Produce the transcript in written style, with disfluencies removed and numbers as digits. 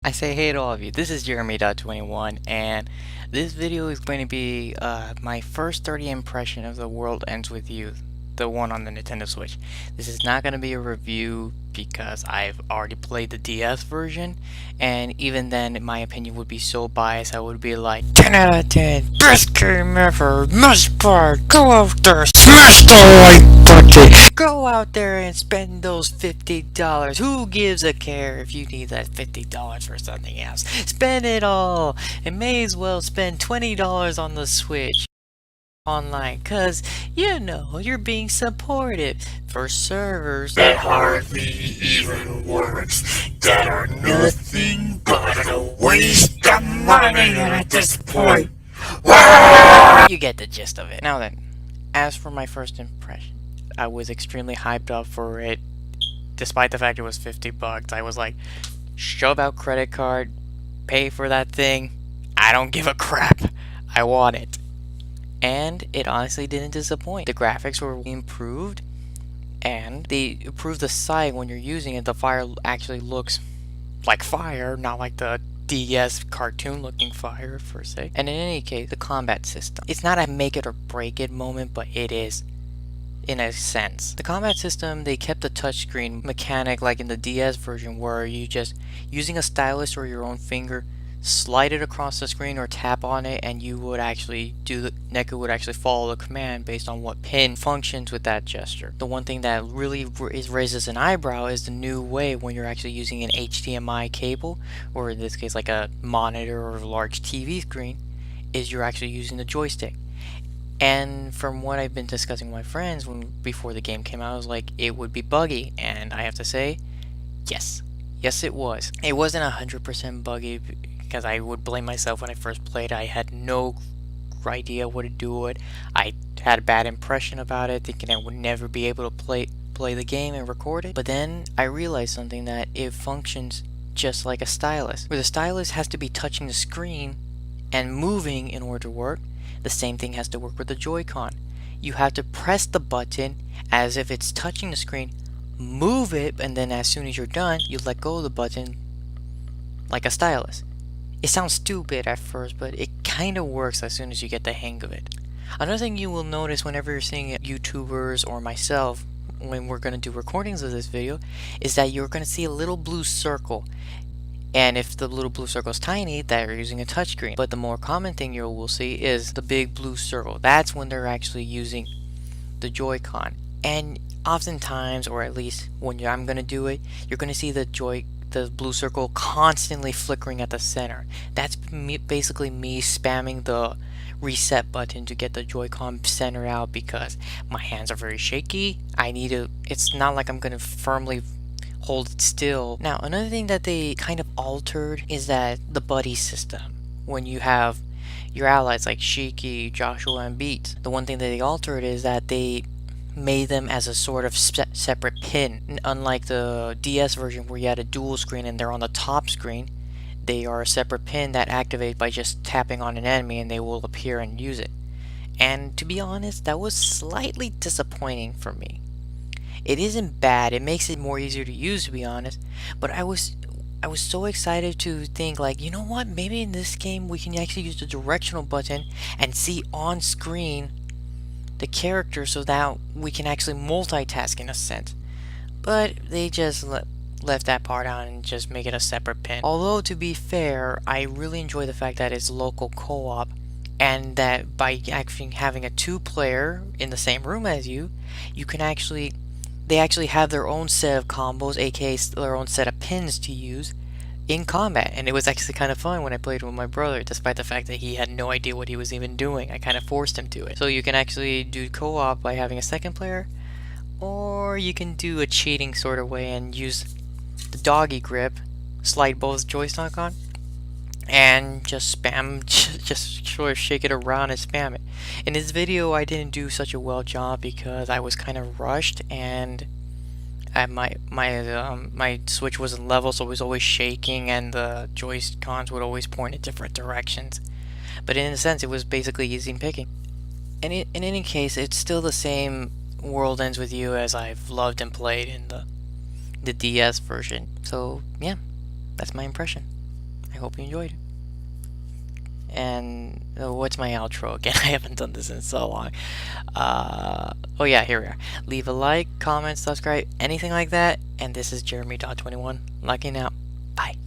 I say hey to all of you, this is Jeremy.21 and this video is going to be my first 30 impression of The World Ends With You, the one on the Nintendo Switch. This is not going to be a review because I've already played the DS version, and even then my opinion would be so biased. I would be like 10 out of 10, best game ever, must buy, go out there, smash the like button! Go out there and spend those $50. Who gives a care if you need that $50 for something else? Spend it all! And may as well spend $20 on the Switch online, cause you know you're being supportive for servers that hardly even works, that are nothing but a waste of money at this point. You get the gist of it. Now then, as for my first impression, I was extremely hyped up for it, despite the fact it was 50 bucks. I was like, shove out credit card, pay for that thing. I don't give a crap. I want it. And it honestly didn't disappoint. The graphics were improved, and they improved the sight when you're using it. The fire actually looks like fire, not like the DS cartoon looking fire per se. And in any case, the combat system. It's not a make it or break it moment, but it is in a sense. The combat system, they kept the touchscreen mechanic like in the DS version, where you just using a stylus or your own finger slide it across the screen or tap on it, and you would actually NECA would actually follow the command based on what pin functions with that gesture. The one thing that really raises an eyebrow is the new way when you're actually using an HDMI cable, or in this case like a monitor or a large TV screen, is you're actually using the joystick. And from what I've been discussing with my friends before the game came out, I was like, it would be buggy, and I have to say, yes. Yes, it was. It wasn't 100% buggy, because I would blame myself when I first played. I had no idea what to do with it. I had a bad impression about it, thinking I would never be able to play the game and record it. But then I realized something, that it functions just like a stylus, where the stylus has to be touching the screen and moving in order to work. The same thing has to work with the Joy-Con. You have to press the button as if it's touching the screen, move it, and then as soon as you're done, you let go of the button like a stylus. It sounds stupid at first, but it kind of works as soon as you get the hang of it. Another thing you will notice whenever you're seeing YouTubers or myself, when we're going to do recordings of this video, is that you're going to see a little blue circle. And if the little blue circle is tiny, they're using a touchscreen. But the more common thing you will see is the big blue circle. That's when they're actually using the Joy-Con. And oftentimes, or at least when I'm going to do it, you're going to see the blue circle constantly flickering at the center. That's basically me spamming the reset button to get the Joy-Con centered out, because my hands are very shaky. It's not like I'm going to firmly hold it still. Now, another thing that they kind of altered is that the buddy system. When you have your allies like Shiki, Joshua, and Beats, the one thing that they altered is that they made them as a sort of separate pin. Unlike the DS version where you had a dual screen and they're on the top screen, they are a separate pin that activate by just tapping on an enemy and they will appear and use it. And to be honest, that was slightly disappointing for me. It isn't bad, it makes it more easier to use, to be honest, but I was so excited to think, like, you know what, maybe in this game we can actually use the directional button and see on screen the character so that we can actually multitask in a sense. But they just left that part out and just make it a separate pin. Although, to be fair, I really enjoy the fact that it's local co-op, and that by actually having a two-player in the same room as you, they actually have their own set of combos, aka their own set of pins to use in combat. And it was actually kind of fun when I played with my brother, despite the fact that he had no idea what he was even doing. I kind of forced him to it. So you can actually do co-op by having a second player, or you can do a cheating sort of way and use the doggy grip, slide both joysticks on, and just spam, just sort of shake it around and spam it. In this video, I didn't do such a well job because I was kind of rushed, and my Switch wasn't level, so it was always shaking, and the Joy-Cons would always point in different directions. But in a sense, it was basically easy picking. And in any case, it's still the same World Ends With You as I've loved and played in the DS version. So yeah, that's my impression. I hope you enjoyed. And what's my outro again? I haven't done this in so long. Oh yeah, here we are. Leave a like, comment, subscribe, anything like that. And this is Jeremy.21 logging out. Bye.